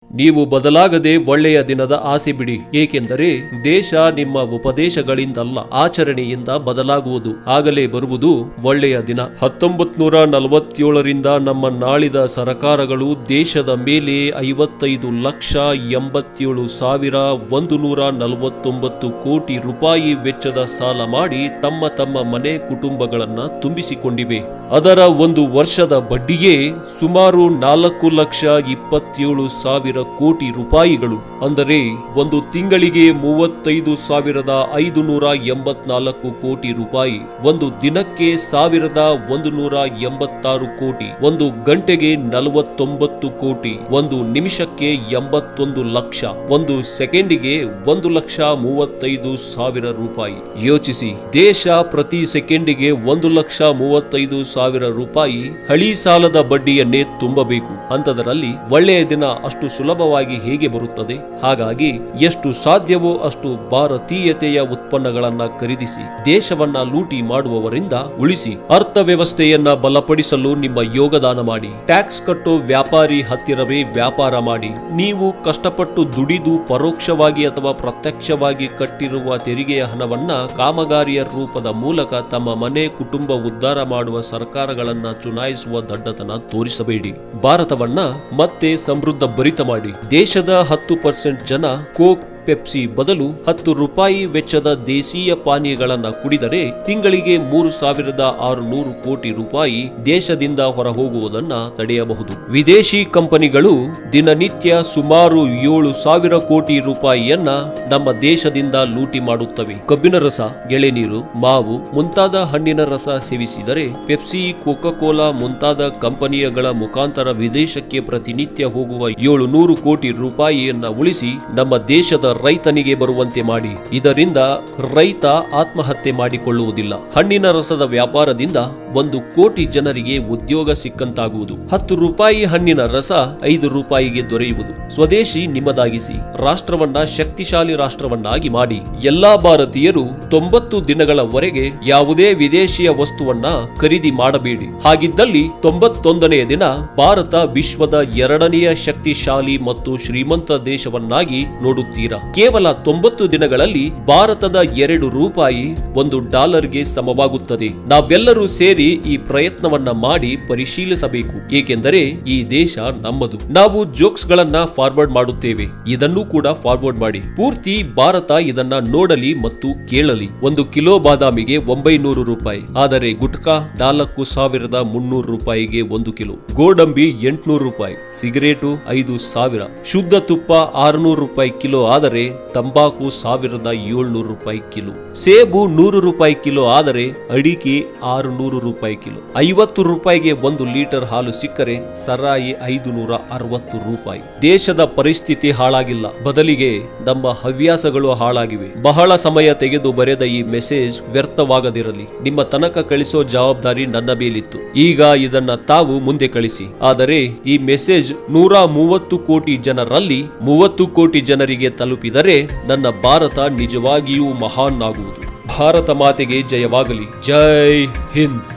ನೀವು ಬದಲಾಗದೆ ಒಳ್ಳೆಯ ದಿನದ ಆಸೆ ಬಿಡಿ, ಏಕೆಂದರೆ ದೇಶ ನಿಮ್ಮ ಉಪದೇಶಗಳಿಂದಲ್ಲ ಆಚರಣೆಯಿಂದ ಬದಲಾಗುವುದು. ಆಗಲೇ ಬರುವುದು ಒಳ್ಳೆಯ ದಿನ. 1947ರಿಂದ ನಮ್ಮ ನಾಳಿದ ಸರಕಾರಗಳು ದೇಶದ ಮೇಲೆ 55,87,149 ಕೋಟಿ ರೂಪಾಯಿ ವೆಚ್ಚದ ಸಾಲ ಮಾಡಿ ತಮ್ಮ ಮನೆ ಕುಟುಂಬಗಳನ್ನ ತುಂಬಿಸಿಕೊಂಡಿವೆ. ಅದರ ಒಂದು ವರ್ಷದ ಬಡ್ಡಿಯೇ ಸುಮಾರು 4,27,000 ಕೋಟಿ ರೂಪಾಯಿಗಳು. ಅಂದರೆ ಒಂದು ತಿಂಗಳಿಗೆ 35,584 ಕೋಟಿ ರೂಪಾಯಿ, ಒಂದು ದಿನಕ್ಕೆ 1,186 ಕೋಟಿ, ಒಂದು ಗಂಟೆಗೆ 49 ಕೋಟಿ, ಒಂದು ನಿಮಿಷಕ್ಕೆ 81 ಲಕ್ಷ, ಒಂದು ಸೆಕೆಂಡಿಗೆ 1,35,000 ರೂಪಾಯಿ. ಯೋಚಿಸಿ, ದೇಶ ಪ್ರತಿ ಸೆಕೆಂಡಿಗೆ 1,35,000 ರೂಪಾಯಿ ಹಳಿ ಸಾಲದ ಬಡ್ಡಿಯನ್ನೇ ತುಂಬಬೇಕು. ಅಂತದರಲ್ಲಿ ಒಳ್ಳೆಯ ದಿನ ಅಷ್ಟು ಸುಲಭವಾಗಿ ಹೇಗೆ ಬರುತ್ತದೆ? ಹಾಗಾಗಿ ಎಷ್ಟು ಸಾಧ್ಯವೋ ಅಷ್ಟು ಭಾರತೀಯತೆಯ ಉತ್ಪನ್ನಗಳನ್ನ ಖರೀದಿಸಿ ದೇಶವನ್ನ ಲೂಟಿ ಮಾಡುವವರಿಂದ ಉಳಿಸಿ. ಅರ್ಥವ್ಯವಸ್ಥೆಯನ್ನ ಬಲಪಡಿಸಲು ನಿಮ್ಮ ಯೋಗದಾನ ಮಾಡಿ. ಟ್ಯಾಕ್ಸ್ ಕಟ್ಟೋ ವ್ಯಾಪಾರಿ ಹತ್ತಿರವೇ ವ್ಯಾಪಾರ ಮಾಡಿ. ನೀವು ಕಷ್ಟಪಟ್ಟು ದುಡಿದು ಪರೋಕ್ಷವಾಗಿ ಅಥವಾ ಪ್ರತ್ಯಕ್ಷವಾಗಿ ಕಟ್ಟಿರುವ ತೆರಿಗೆಯ ಹಣವನ್ನ ಕಾಮಗಾರಿಯ ರೂಪದ ಮೂಲಕ ತಮ್ಮ ಮನೆ ಕುಟುಂಬ ಉದ್ಧಾರ ಮಾಡುವ ಸರ್ಕಾರಗಳನ್ನ ಚುನಾಯಿಸುವ ದಡ್ಡತನ ತೋರಿಸಬೇಡಿ. ಭಾರತವನ್ನ ಮತ್ತೆ ಸಮೃದ್ಧ ಭರಿತ ಮಾಡಿ. ದೇಶದ 10% ಜನ ಕೋಕ್, ಪೆಪ್ಸಿ ಬದಲು 10 ರೂಪಾಯಿ ವೆಚ್ಚದ ದೇಶೀಯ ಪಾನೀಯಗಳನ್ನ ಕುಡಿದರೆ ತಿಂಗಳಿಗೆ 3,600 ಕೋಟಿ ರೂಪಾಯಿ ದೇಶದಿಂದ ಹೊರಹೋಗುವುದನ್ನ ತಡೆಯಬಹುದು. ವಿದೇಶಿ ಕಂಪನಿಗಳು ದಿನನಿತ್ಯ ಸುಮಾರು 7,000 ಕೋಟಿ ರೂಪಾಯಿಯನ್ನ ನಮ್ಮ ದೇಶದಿಂದ ಲೂಟಿ ಮಾಡುತ್ತವೆ. ಕಬ್ಬಿನ ರಸ, ಎಳೆನೀರು, ಮಾವು ಮುಂತಾದ ಹಣ್ಣಿನ ರಸ ಸೇವಿಸಿದರೆ ಪೆಪ್ಸಿ, ಕೋಕಾ ಕೋಲಾ ಮುಂತಾದ ಕಂಪನಿಯಗಳ ಮುಖಾಂತರ ವಿದೇಶಕ್ಕೆ ಪ್ರತಿನಿತ್ಯ ಹೋಗುವ 700 ಕೋಟಿ ರೂಪಾಯಿಯನ್ನ ಉಳಿಸಿ ನಮ್ಮ ದೇಶದ ರೈತನಿಗೆ ಬರುವಂತೆ ಮಾಡಿ. ಇದರಿಂದ ರೈತ ಆತ್ಮಹತ್ಯೆ ಮಾಡಿಕೊಳ್ಳುವುದಿಲ್ಲ. ಹಣ್ಣಿನ ರಸದ ವ್ಯಾಪಾರದಿಂದ 1 ಕೋಟಿ ಜನರಿಗೆ ಉದ್ಯೋಗ ಸಿಕ್ಕಂತಾಗುವುದು. 10 ರೂಪಾಯಿ ಹಣ್ಣಿನ ರಸ 5 ರೂಪಾಯಿಗೆ ದೊರೆಯುವುದು. ಸ್ವದೇಶಿ ನಿಮ್ಮದಾಗಿಸಿ ರಾಷ್ಟ್ರವನ್ನ ಶಕ್ತಿಶಾಲಿ ರಾಷ್ಟ್ರವನ್ನಾಗಿ ಮಾಡಿ. ಎಲ್ಲಾ ಭಾರತೀಯರು 90 ದಿನಗಳವರೆಗೆ ಯಾವುದೇ ವಿದೇಶಿಯ ವಸ್ತುವನ್ನ ಖರೀದಿ ಮಾಡಬೇಡಿ. ಹಾಗಿದ್ದಲ್ಲಿ 91ನೇ ದಿನ ಭಾರತ ವಿಶ್ವದ 2ನೇ ಶಕ್ತಿಶಾಲಿ ಮತ್ತು ಶ್ರೀಮಂತ ದೇಶವನ್ನಾಗಿ ನೋಡುತ್ತೀರಾ. ಕೇವಲ 90 ದಿನಗಳಲ್ಲಿ ಭಾರತದ 2 ರೂಪಾಯಿ $1ಗೆ ಸಮವಾಗುತ್ತದೆ. ನಾವೆಲ್ಲರೂ ಸೇರಿ ಈ ಪ್ರಯತ್ನವನ್ನ ಮಾಡಿ ಪರಿಶೀಲಿಸಬೇಕು. ಏಕೆಂದರೆ ಈ ದೇಶ ನಮ್ಮದು. ನಾವು ಜೋಕ್ಸ್ ಗಳನ್ನ ಫಾರ್ವರ್ಡ್ ಮಾಡುತ್ತೇವೆ, ಇದನ್ನು ಕೂಡ ಫಾರ್ವರ್ಡ್ ಮಾಡಿ. ಪೂರ್ತಿ ಭಾರತ ಇದನ್ನ ನೋಡಲಿ ಮತ್ತು ಕೇಳಲಿ. 1 ಕಿಲೋ ಬಾದಾಮಿಗೆ 900 ರೂಪಾಯಿ, ಆದರೆ ಗುಟ್ಕಾ 4,300 ರೂಪಾಯಿಗೆ 1 ಕಿಲೋ, ಗೋಡಂಬಿ 800 ರೂಪಾಯಿ, ಸಿಗರೇಟು 5,000, ಶುದ್ಧ ತುಪ್ಪ 600 ರೂಪಾಯಿ ಕಿಲೋ, ಆದರೆ ತಂಬಾಕು 1,700 ರೂಪಾಯಿ ಕಿಲೋ, ಸೇಬು 100 ರೂಪಾಯಿ ಕಿಲೋ, ಆದರೆ ಅಡಿಕೆ 600 ರೂಪಾಯಿ ಕಿಲೋ, 50 ರೂಪಾಯಿಗೆ 1 ಲೀಟರ್ ಹಾಲು ಸಿಕ್ಕರೆ ಸರಾಯಿ 560 ರೂಪಾಯಿ. ದೇಶದ ಪರಿಸ್ಥಿತಿ ಹಾಳಾಗಿಲ್ಲ, ಬದಲಿಗೆ ನಮ್ಮ ಹವ್ಯಾಸಗಳು ಹಾಳಾಗಿವೆ. ಬಹಳ ಸಮಯ ತೆಗೆದು ಬರೆದ ಈ ಮೆಸೇಜ್ ವ್ಯರ್ಥವಾಗದಿರಲಿ. ನಿಮ್ಮ ತನಕ ಕಳಿಸೋ ಜವಾಬ್ದಾರಿ ನನ್ನ ಮೇಲಿತ್ತು. ಈಗ ಇದನ್ನ ತಾವು ಮುಂದೆ ಕಳಿಸಿ. ಆದರೆ ಈ ಮೆಸೇಜ್ 130 ಕೋಟಿ ಜನರಲ್ಲಿ 30 ಕೋಟಿ ಜನರಿಗೆ ತಲುಪಿದರೆ ನನ್ನ ಭಾರತ ನಿಜವಾಗಿಯೂ ಮಹಾನ್ ಆಗುವುದು. ಭಾರತ ಮಾತೆಗೆ ಜಯವಾಗಲಿ. ಜೈ ಹಿಂದ್.